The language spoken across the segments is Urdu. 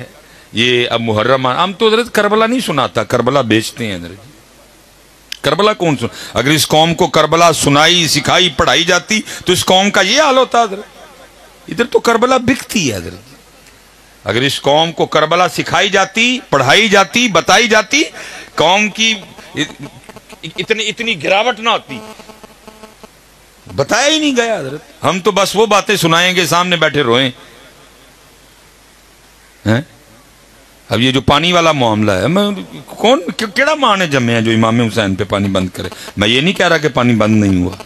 ہے یہ اب محرم ہم تو حضرت کربلا نہیں سناتا، کربلا بیچتے ہیں حضرت. کربلا کون سن؟ اگر اس قوم کو کربلا سنائی سکھائی پڑھائی جاتی تو اس قوم کا یہ حال ہوتا حضرت. ادھر تو کربلا بکتی ہے حضرت. اگر اس قوم کو کربلا سکھائی جاتی پڑھائی جاتی بتائی جاتی قوم کی اتنی گراوٹ نہ ہوتی. بتایا ہی نہیں گیا حضرت. ہم تو بس وہ باتیں سنائیں گے سامنے بیٹھے روئیں. اب یہ جو پانی والا معاملہ ہے کون کیڑا ماں نے جمے ہیں جو امام حسین پہ پانی بند کرے؟ میں یہ نہیں کہہ رہا کہ پانی بند نہیں ہوا،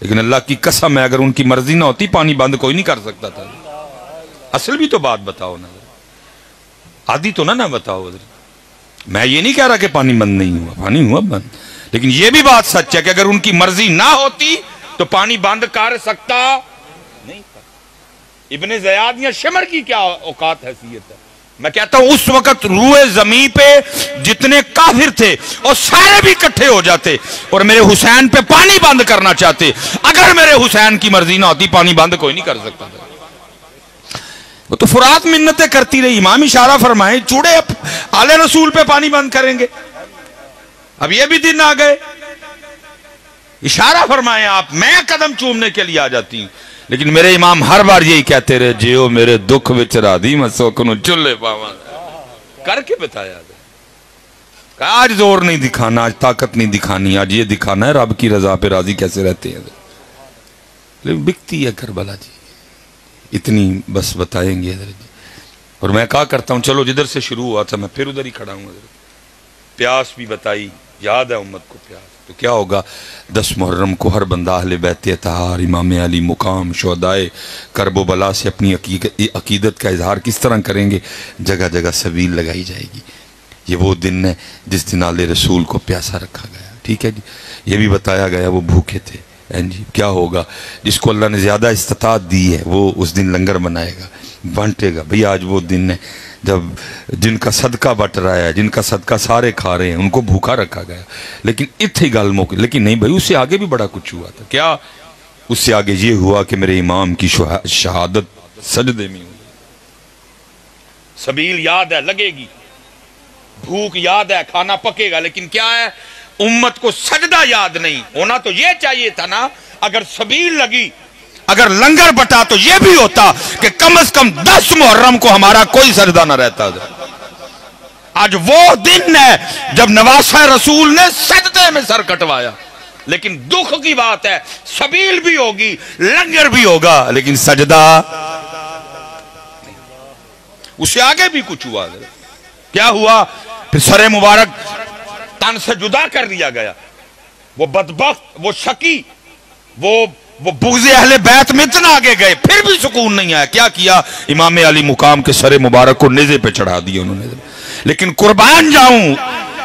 لیکن اللہ کی قسم ہے اگر ان کی مرضی نہ ہوتی پانی بند کوئی نہیں کر سکتا تھا. اصل بھی تو بات بتاؤ نا، آدھی تو نہ بتاؤ حضرت. میں یہ نہیں کہہ رہا کہ پانی بند نہیں ہوا، پانی ہوا بند، لیکن یہ بھی بات سچ ہے کہ اگر ان کی مرضی نہ ہوتی تو پانی بند کر سکتا نہیں تھا. ابن زیاد یا شمر کی کیا اوقات حیثیت ہے؟ میں کہتا ہوں اس وقت روئے زمین پہ جتنے کافر تھے اور سارے بھی اکٹھے ہو جاتے اور میرے حسین پہ پانی بند کرنا چاہتے. اگر میرے حسین کی مرضی نہ ہوتی پانی بند کوئی نہیں کر سکتا تھا. وہ تو فرات منتیں کرتی رہی. امام اشارہ فرمائے چوڑے آل رسول پہ پانی بند کریں گے. اب یہ بھی دن آ گئے. اشارہ فرمائے آپ، میں قدم چومنے کے لیے آ جاتی ہوں، لیکن میرے امام ہر بار یہی کہتے رہے جیو میرے دکھ وچ راضی میں سوکنو چلے پاواں. کر کے بتایا آج زور نہیں دکھانا، آج طاقت نہیں دکھانی، آج یہ دکھانا ہے رب کی رضا پہ راضی کیسے رہتے ہیں. لیکن بکتی ہے کربلا جی، اتنی بس بتائیں گے حضرت. اور میں کہا کرتا ہوں چلو جدھر سے شروع ہوا تھا میں پھر ادھر ہی کھڑا ہوں حضرت. پیاس بھی بتائی، یاد ہے امت کو پیاس تو کیا ہوگا. 10 محرم کو ہر بندہ اہل بیت اطہار امام علی مقام شہدائے کرب و بلا سے اپنی عقیدت کا اظہار کس طرح کریں گے. جگہ جگہ سبیل لگائی جائے گی. یہ وہ دن ہے جس دن آل رسول کو پیاسا رکھا گیا. ٹھیک ہے جی. یہ بھی بتایا گیا وہ بھوکے تھے. جی کیا ہوگا جس کو اللہ نے زیادہ استطاعت دی ہے وہ اس دن لنگر بنائے گا بانٹے گا. بھئی آج وہ دن ہے جب جن کا صدقہ بٹ رہا ہے، جن کا صدقہ سارے کھا رہے ہیں، ان کو بھوکا رکھا گیا. لیکن اتنی گل موقع لیکن نہیں بھائی، اس سے آگے بھی بڑا کچھ ہوا تھا. کیا اس سے آگے یہ ہوا کہ میرے امام کی شہادت سجدے میں ہوئی. سبیل یاد ہے لگے گی، بھوک یاد ہے کھانا پکے گا، لیکن کیا ہے امت کو سجدہ یاد نہیں. ہونا تو یہ چاہیے تھا نا. اگر سبیل لگی، اگر لنگر بٹا تو یہ بھی ہوتا کہ کم از کم 10 محرم کو ہمارا کوئی سجدہ نہ رہتا. آج وہ دن ہے جب نواسہ رسول نے سجدے میں سر کٹوایا. لیکن دکھ کی بات ہے سبیل بھی ہوگی لنگر بھی ہوگا لیکن سجدہ. اس سے آگے بھی کچھ ہوا. کیا ہوا؟ پھر سر مبارک تن سے جدا کر دیا گیا. وہ بدبخت، وہ شکی، وہ بغض اہل بیت میں اتنا آگے گئے پھر بھی سکون نہیں آیا. کیا کیا؟ امام علی مقام کے سر مبارک کو نیزے پہ چڑھا دیا انہوں نے. لیکن قربان جاؤں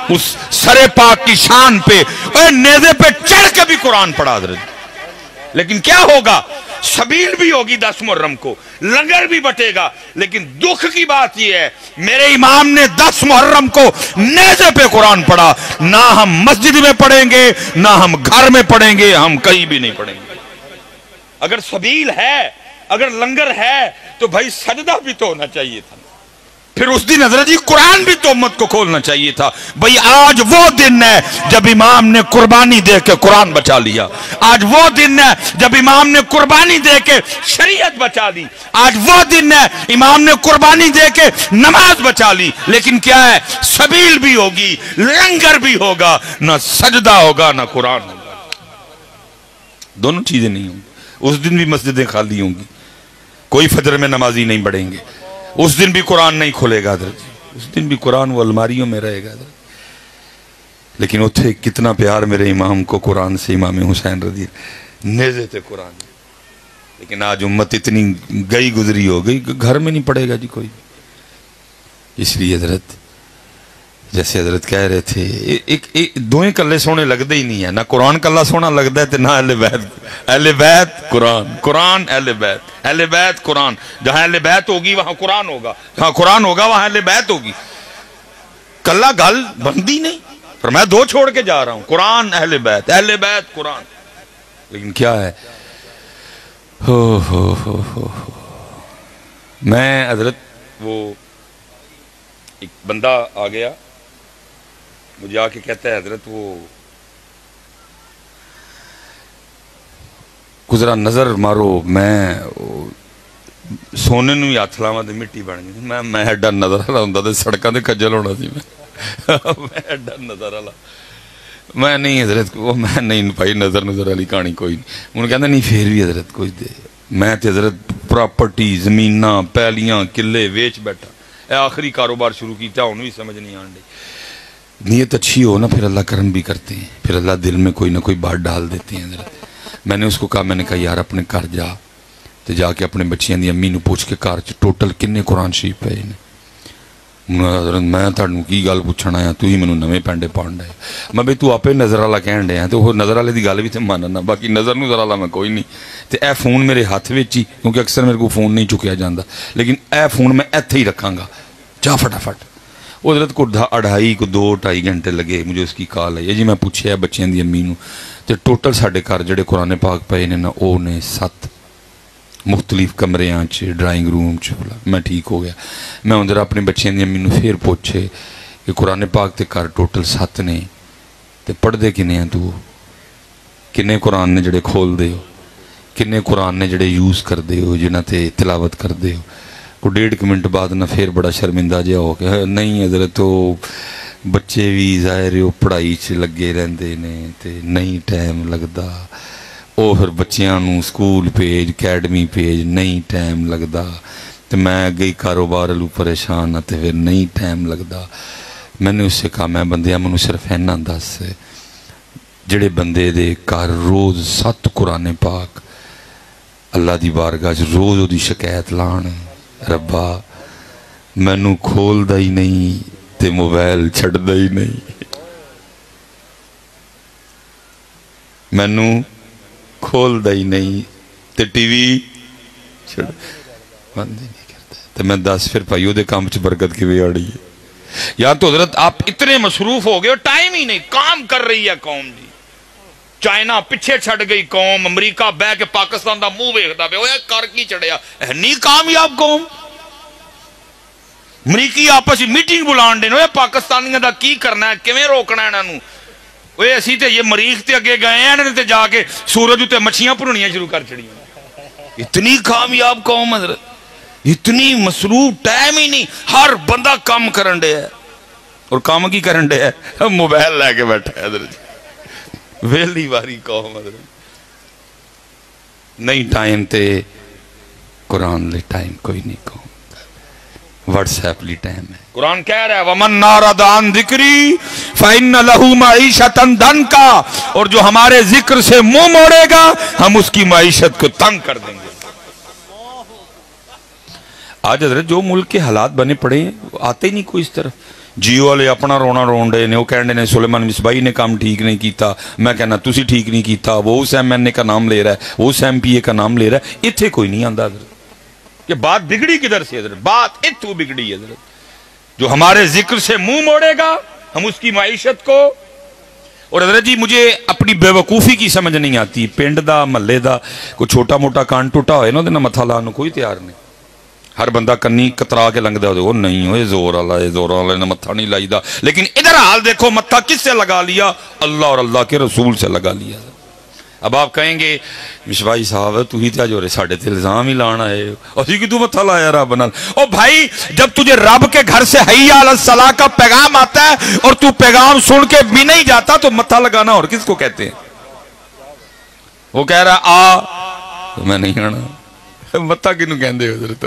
اس سر پاک کی شان پہ، نیزے پہ چڑھ کے بھی قرآن پڑھا دے. لیکن کیا ہوگا؟ سبیل بھی ہوگی 10 محرم کو، لنگر بھی بٹے گا. لیکن دکھ کی بات یہ ہے میرے امام نے 10 محرم کو نیزے پہ قرآن پڑھا. نہ ہم مسجد میں پڑھیں گے نہ ہم گھر میں پڑھیں گے، ہم کہیں بھی نہیں پڑھیں گے. اگر سبیل ہے، اگر لنگر ہے تو بھائی سجدہ بھی تو ہونا چاہیے تھا. پھر اس دن حضرت جی قرآن بھی تو امت کو کھولنا چاہیے تھا. بھئی آج وہ دن ہے جب امام نے قربانی دے کے قرآن بچا لیا. آج وہ دن ہے جب امام نے قربانی دے کے شریعت بچا لی. آج وہ دن ہے امام نے قربانی دے کے نماز بچا لی. لیکن کیا ہے؟ سبیل بھی ہوگی لنگر بھی ہوگا، نہ سجدہ ہوگا نہ قرآن ہوگا. دونوں چیزیں نہیں ہوں گی. اس دن بھی مسجدیں خالی ہوں گی، کوئی فجر میں نمازی نہیں پڑھیں گے. اس دن بھی قرآن نہیں کھلے گا حضرت. اس دن بھی قرآن وہ الماریوں میں رہے گا حضرت. لیکن اتھے کتنا پیار میرے امام کو قرآن سے، امام حسین رضی نیزے تھے قرآن. لیکن آج امت اتنی گئی گزری ہو گئی گھر میں نہیں پڑھے گا جی کوئی. اس لیے حضرت جیسے حضرت کہہ رہے تھے دوئیں کلے سونے لگتے ہی نہیں ہے. نہ قرآن کلا سونا لگتا ہے نہ اہل بیت. اہل بیت قرآن، قرآن اہل بیت، اہل بیت قرآن. جہاں اہل بیت ہوگی وہاں قرآن ہوگا، جہاں قرآن ہوگا وہاں اہل بیت ہوگی. کلا گل بندی نہیں. پر میں 2 چھوڑ کے جا رہا ہوں، قرآن اہل بیت، اہل بیت قرآن. لیکن کیا ہے میں حضرت وہ ایک بندہ آ گیا مجھے آ کے کہتا ہے حضرت وہ گزرا نظر مارو میں سونے نو ہی ہاتھ لاواں تے مٹی بن گئی میں ایڈا نظر والا ہوندا تے سڑکاں تے کجل ہونا سی میں ایڈا نظر والا میں نہیں حضرت وہ میں نہیں بھائی نظر والی کہانی کوئی نہیں انہوں کہندا نہیں پھر بھی حضرت کچھ دے میں تے حضرت پراپرٹی زمیناں پیلیاں قلعے ویچ بیٹھا اے آخری کاروبار شروع کیتا ہن بھی سمجھ نہیں آن ڈی نیت اچھی ہو نا پھر اللہ کرم بھی کرتے ہیں پھر اللہ دل میں کوئی نہ کوئی بات ڈال دیتے ہیں حضرت میں نے اس کو کہا میں نے کہا یار اپنے گھر جا تو جا کے اپنے بچیاں دی امی نو پوچھ کے گھر چ ٹوٹل کنے قرآن شریف پے نے حضرت میں تہاڈوں کی گل پوچھنا آیا تو ہی مینوں نویں پینڈے پاؤن ڈے میں بھئی تو آپے نظر والا کہن ڈیا تو وہ نظر والے دی گل بھی تے ماننا باقی نظر نو ذرا میں کوئی نہیں تے اے فون میرے ہاتھ وچ ہی کیونکہ اکثر میرے کو فون نہیں چکیا جاندا لیکن اے فون میں ایتھے ہی رکھاں گا جا فٹافٹ وہ حضرت کو 2-2.5 گھنٹے لگے مجھے اس کی کال ہے جی میں پوچھیا بچیاں دی امی نو تے ٹوٹل ساڈے گھر جڑے قرآن پاک پے نے نا او نے 7 مختلف کمریاں چ ڈرائنگ روم چ میں ٹھیک ہو گیا میں اندر اپنے بچیاں دی امی نو پھر پوچھے کہ قرآن پاک تے گھر ٹوٹل 7 نے تے پڑھ دے کنے ہیں تو کنے قرآن نے جڑے کھول دے ہو کنے قرآن نے جڑے یوز کر دے ہو جنہ تے تلاوت کر دے ہو کو 1.5 منٹ بعد نہ پھر بڑا شرمندہ جہا ہو کہ نہیں حضرت تو بچے بھی ظاہر وہ پڑھائی چ لگے رہندے نے تے نہیں ٹائم لگدا او پھر بچیاں نو سکول بھیج اکیڈمی بھیج نہیں ٹائم لگدا تے میں گئی کاروبار لو پریشان تے پھر نہیں ٹائم لگدا میں نے اس سے کہا میں بندیاں منو صرف اینا دس جڑے بندے دے گھر روز 7 قرآن پاک اللہ دی بارگاہ روز او دی شکایت لان ربا مینو کھول دا ہی نہیں تے موبائل چھڑ دا ہی نہیں مینو کھول دا ہی نہیں تے ٹی وی چھڑ بند ہی نہیں کرتا تے میں دس پھر پائیو دے کام چ برکت کی بھی آڑی ہے یا تو حضرت آپ اتنے مصروف ہو گئے اور ٹائم ہی نہیں کام کر رہی ہے قوم جی چائنا پچھے چھڑ گئی قوم امریکہ بہ کے پاکستان دا منہ ویکھدا پیا اوے کر کی چڑھیا نہیں کامیاب قوم امریکی آپس میٹنگ بلان دے اوے پاکستانیاں دا کی کرنا ہے کیویں روکنا ہے انہاں نوں اوے اسی تے یہ مریخ تے اگے گئے ہیں تے جا کے سورج تے مچھیاں بھننیاں شروع کر چھڑیاں اتنی کامیاب قوم حضرت اتنی مصروف ٹائم ہی نہیں ہر بندہ کام کرن دے ہے اور کام کی کرن دے ہے موبائل لے کے بیٹھا ہے حضرت ویلی واری قوم حضرت نہیں ٹائم تے قرآن لے ٹائم کوئی نہیں قوم واٹس ایپ لی ٹائم ہے قرآن کہہ رہا ہے وَمَن نَارَدَ عَن ذِكْرِي فَإِنَّ لَهُ مَعِيشَةً ضَنْكَ اور جو ہمارے ذکر سے منہ موڑے گا ہم اس کی معیشت کو تنگ کر دیں گے آج حضرت جو ملک کے حالات بنے پڑے ہیں آتے ہی نہیں کوئی اس طرف جیو والے اپنا رونا رون ڈے نے وہ کہنے نے سلیمان مصباحی نے کام ٹھیک نہیں کیتا میں کہنا تسی ٹھیک نہیں کیتا وہ اس ایم این اے کا نام لے رہا ہے وہ اس ایم پی اے کا نام لے رہا ہے اتھے کوئی نہیں آندا حضرت کہ بات بگڑی کدھر سے حضرت بات اتھو بگڑی ہے حضرت جو ہمارے ذکر سے منہ موڑے گا ہم اس کی معیشت کو اور حضرت جی مجھے اپنی بے وقوفی کی سمجھ نہیں آتی پنڈ دا محلے دا کوئی چھوٹا موٹا کان ٹوٹا ہوئے نا دے نا متھا لانے کوئی تیار نہیں ہر بندہ کنی کترا کے لنگ دے وہ نہیں ہوئے زور والا نے متھا نہیں لائی دا لیکن ادھر حال دیکھو متھا کس سے لگا لیا اللہ اور اللہ کے رسول سے لگا لیا اب آپ کہیں گے مشبائی صاحب تو ہی تھا جو رہے ساڑھے تے الزام ہی لانا ہے اسی کی تو متھا لایا رب نال او بھائی جب تجھے رب کے گھر سے حی علی الصلاۃ کا پیغام آتا ہے اور تو پیغام سن کے بھی نہیں جاتا تو متھا لگانا اور کس کو کہتے ہیں وہ کہہ رہا آ تو میں نہیں آنا متھا کنوں کہندے ہو حضرت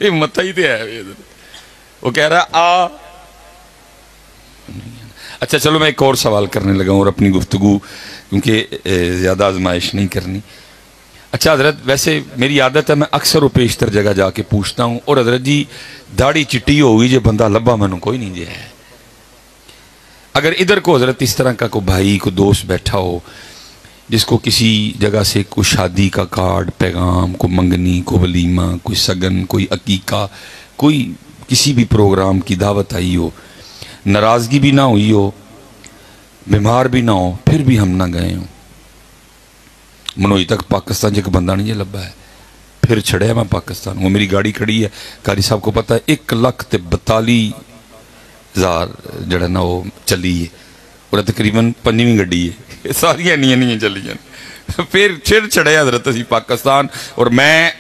یہ متھا ہی تے ہے وہ کہہ رہا آ اچھا چلو میں ایک اور سوال کرنے لگا ہوں اور اپنی گفتگو کیونکہ زیادہ آزمائش نہیں کرنی اچھا حضرت ویسے میری عادت ہے میں اکثر و پیشتر جگہ جا کے پوچھتا ہوں اور حضرت جی داڑھی چٹی ہوگی جو بندہ لبا میں کوئی نہیں جے ہے اگر ادھر کو حضرت اس طرح کا کوئی بھائی کوئی دوست بیٹھا ہو جس کو کسی جگہ سے کوئی شادی کا کارڈ پیغام کوئی منگنی کوئی ولیمہ کوئی سگن کوئی عقیقہ کوئی کسی بھی پروگرام کی دعوت آئی ہو ناراضگی بھی نہ ہوئی ہو بیمار بھی نہ ہو پھر بھی ہم نہ گئے ہوں منوئی تک پاکستان جے کا بندہ نہیں یہ لبا ہے پھر چھڑے میں پاکستان وہ میری گاڑی کھڑی ہے قاری صاحب کو پتہ ہے 1,42,000 زار جڑا نا وہ چلی ہے اور تقریباً 5ویں گڈی ہے ساری نہیں چلی ہیں پھر چڑھے حضرت اسی پاکستان اور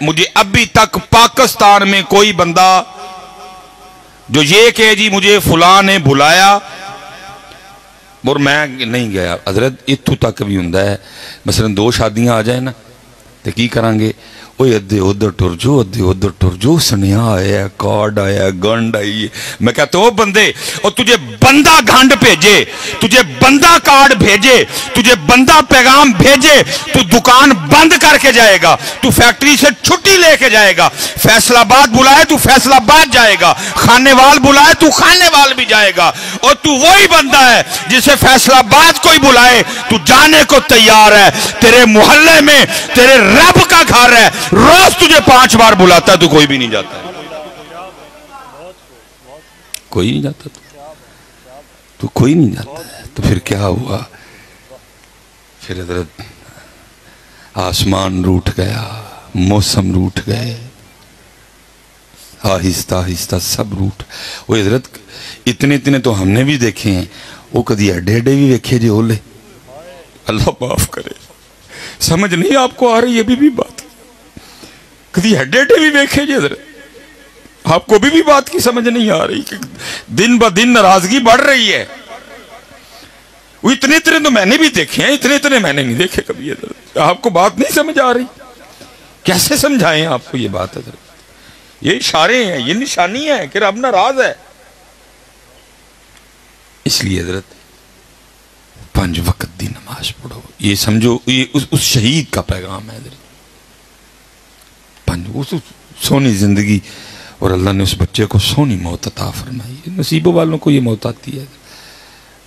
مجھے ابھی تک پاکستان میں کوئی بندہ جو یہ کہ جی مجھے فلاں نے بلایا اور میں نہیں گیا حضرت اتھو تک بھی ہوں ہے مثلا 2 شادیاں آ جائیں نا تو کی کریں گے اوہ ادھے ادھر ٹر جو سنیا آیا کارڈ آیا گنڈ آئی ہے میں کہتا ہوں بندے اور تجھے بندہ گھنڈ بھیجے تجھے بندہ کارڈ بھیجے تجھے بندہ پیغام بھیجے تو دکان بند کر کے جائے گا تو فیکٹری سے چھٹی لے کے جائے گا فیصل آباد بلائے تو فیصل آباد جائے گا خانے وال بلائے تو خانے وال بھی جائے گا اور تو وہی بندہ ہے جسے فیصل آباد کوئی بلائے تو جانے کو تیار ہے تیرے محلے میں تیرے رب کا گھر ہے روز تجھے 5 بار بلاتا ہے تو کوئی بھی نہیں جاتا کوئی نہیں جاتا تو کوئی نہیں جاتا ہے تو پھر کیا ہوا پھر حضرت آسمان روٹ گیا موسم روٹ گئے آہستہ آہستہ سب روٹ وہ حضرت اتنے تو ہم نے بھی دیکھے ہیں وہ کدی ایڈے بھی دیکھے جو لے اللہ معاف کرے سمجھ نہیں آپ کو آ رہی ہے بھی بات کدی ایڈے بھی دیکھے جی حضرت آپ کو بھی بات کی سمجھ نہیں آ رہی کہ دن با دن ناراضگی بڑھ رہی ہے وہ اتنے تو میں نے بھی دیکھے ہیں اتنے میں نے نہیں دیکھے کبھی حضرت آپ کو بات نہیں سمجھ آ رہی کیسے سمجھائیں آپ کو یہ بات حضرت یہ اشارے ہیں یہ نشانی ہے کہ رب ناراض ہے اس لیے حضرت 5 وقت دی نماز پڑھو یہ سمجھو یہ اس شہید کا پیغام ہے حضرت اس سونی زندگی اور اللہ نے اس بچے کو سونی موت عطا فرمائی نصیبوں والوں کو یہ موت آتی ہے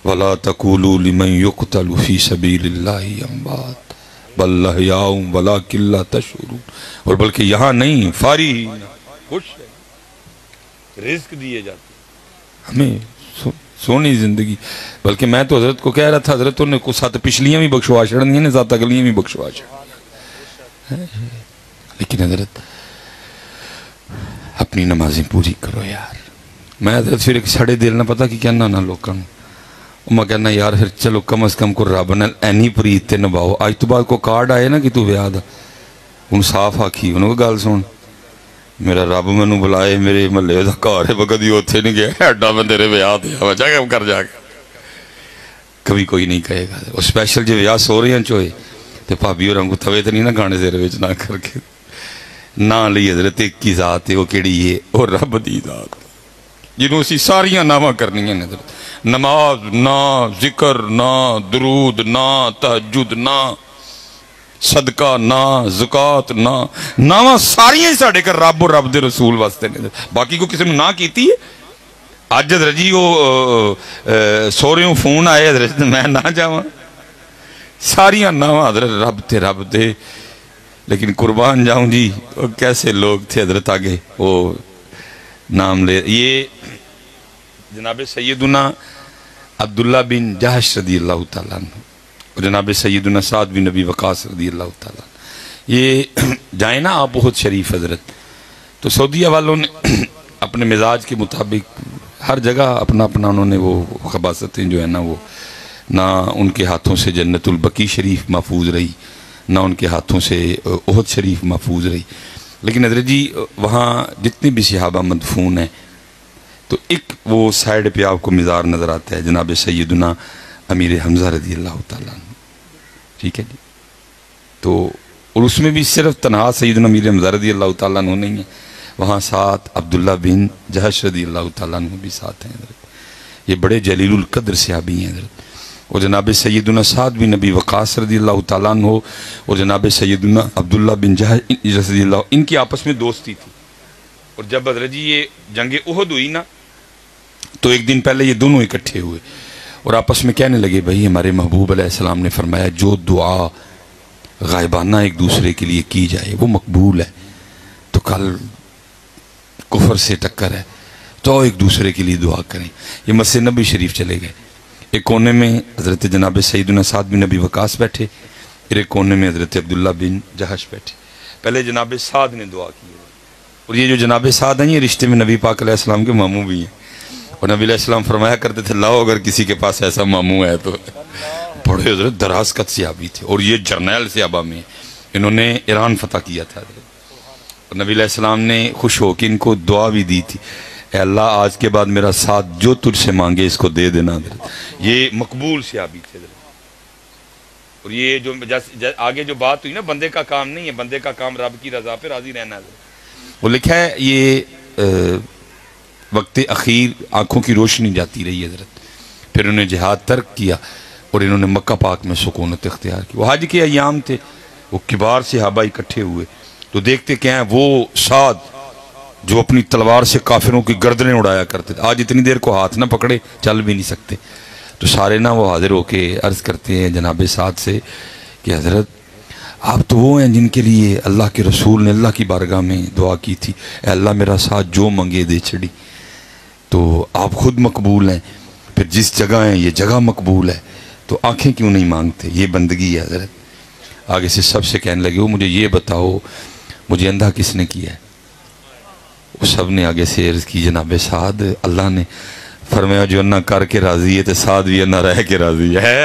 وَلَا تَقُولُوا لِمَنْ يُقْتَلُ فِي سَبِيلِ اللَّهِ أَمْوَاتٌ بَلْ أَحْيَاءٌ وَلَكِنْ لَا تَشْعُرُونَ اور بلکہ یہاں نہیں فاری خوش ہے رزق دیے جاتے ہمیں سونی زندگی بلکہ میں تو حضرت کو کہہ رہا تھا حضرتوں نے کچھ 7 پچھلیاں بھی بخشوا چڑھنی ہیں 7 اگلیاں بھی بخشوا چڑھنی لیکن حضرت اپنی نمازیں پوری کرو یار میں حضرت پھر ایک سڑے دل نہ پتا کہ کہنا نہ لوگوں میں کہنا یار پھر چلو کم از کم کو رب نے اینی پریت تے نباؤ آج تو بعد کو کارڈ آئے نا کہ تو ویاہ دا ان صاف آکھی انہوں کو گال سن میرا رب میں نو بلائے میرے ملے دا کار ہے بکدی ہوتے نہیں گیا ایڈا میں تیرے ویاہ دیا بچا کم کر جا کے کبھی کوئی نہیں کہے گا اور سپیشل جو ویاہ سو رہے ہیں چوئے تو پابی اور ہم کو تھوے تو نہیں نا گانے زیرے ویچ نہ کر کے نہ لی حضرت ایک کی ذات ہے وہ کیڑی ہے اور رب دی ذات جنہوں اسی ساریاں نامہ کرنی ہیں حضرت نماز نہ ذکر نہ درود نہ تہجد نہ صدقہ نہ زکاة نہ نامہ ساریاں ہی ساڑھے کر رب اور رب دے رسول واسطے نے باقی کو کسی نے نہ کیتی ہے آج حضرت جی وہ سو رہے ہوں فون آئے حضرت میں نہ جاؤں ساریاں نامہ حضرت رب دے لیکن قربان جاؤں جی کیسے لوگ تھے حضرت آگے وہ نام لے یہ جناب سیدنا عبداللہ بن جہش رضی اللہ تعالیٰ عنہ اور جناب سیدنا سعد بن نبی وقاص رضی اللہ تعالیٰ عنہ یہ جائیں نا آپ بہت شریف حضرت تو سعودیہ والوں نے اپنے مزاج کے مطابق ہر جگہ اپنا انہوں نے وہ خباستیں جو ہے نا وہ نہ ان کے ہاتھوں سے جنت البقیع شریف محفوظ رہی نہ ان کے ہاتھوں سے احد شریف محفوظ رہی لیکن حضرت جی وہاں جتنے بھی صحابہ مدفون ہیں تو ایک وہ سائیڈ پہ آپ کو مزار نظر آتا ہے جناب سیدنا امیر حمزہ رضی اللہ تعالیٰ عنہ ٹھیک ہے جی تو اور اس میں بھی صرف تنہا سیدنا امیر حمزہ رضی اللہ تعالیٰ عنہ نہیں ہے وہاں ساتھ عبداللہ بن جہش رضی اللہ تعالیٰ عنہ بھی ساتھ ہیں حضرت یہ بڑے جلیل القدر صحابی ہیں حضرت اور جناب سیدنا سعد بن نبی وقاص رضی اللہ تعالیٰ عنہ اور جناب سیدنا عبداللہ بن جہش رضی اللہ ان کی آپس میں دوستی تھی اور جب حضرت جی یہ جنگ احد ہوئی نا تو ایک دن پہلے یہ دونوں اکٹھے ہوئے اور آپس میں کہنے لگے بھائی ہمارے محبوب علیہ السلام نے فرمایا جو دعا غائبانہ ایک دوسرے کے لیے کی جائے وہ مقبول ہے تو کل کفر سے ٹکر ہے تو ایک دوسرے کے لیے دعا کریں یہ مسجد نبی شریف چلے گئے ایک کونے میں حضرت جناب سیدنا سعد بن نبی وقاص بیٹھے پھر ایک کونے میں حضرت عبداللہ بن جہش بیٹھے پہلے جناب سعد نے دعا کی اور یہ جو جناب سعد ہیں یہ رشتے میں نبی پاک علیہ السلام کے ماموں بھی ہیں اور نبی علیہ السلام فرمایا کرتے تھے لاؤ اگر کسی کے پاس ایسا ماموں ہے تو. بڑے حضرت دراز قد صحابی تھے اور یہ جرنیل صحابہ میں انہوں نے ایران فتح کیا تھا. اور نبی علیہ السلام نے خوش ہو کے ان کو دعا بھی دی تھی اے اللہ آج کے بعد میرا ساتھ جو تجھ سے مانگے اس کو دے دینا. یہ مقبول صحابی تھے. اور یہ جو آگے جو بات ہوئی نا بندے کا کام نہیں ہے, بندے کا کام رب کی رضا پہ راضی رہنا ہے. وہ لکھا ہے یہ وقت اخیر آنکھوں کی روشنی جاتی رہی حضرت, پھر انہیں جہاد ترک کیا اور انہوں نے مکہ پاک میں سکونت اختیار کی. وہ حج کے ایام تھے, وہ کبار صحابہ اکٹھے ہوئے تو دیکھتے کیا ہیں وہ سعد جو اپنی تلوار سے کافروں کی گردنیں اڑایا کرتے تھے, آج اتنی دیر کو ہاتھ نہ پکڑے چل بھی نہیں سکتے. تو سارے نہ وہ حاضر ہو کے عرض کرتے ہیں جناب سعد سے کہ حضرت آپ تو وہ ہیں جن کے لیے اللہ کے رسول نے اللہ کی بارگاہ میں دعا کی تھی اے اللہ میرا ساتھ جو منگے دے چھڑی. تو آپ خود مقبول ہیں, پھر جس جگہ ہیں یہ جگہ مقبول ہے تو آنکھیں کیوں نہیں مانگتے, یہ بندگی ہے حضرت. آگے سے سب سے کہنے لگے وہ مجھے یہ بتاؤ مجھے اندھا کس نے کیا ہے. وہ سب نے آگے سے عرض کی جناب سعد اللہ نے. فرمایا جو نہ کر کے راضی ہے تو سعد بھی نہ رہ کے راضی ہے.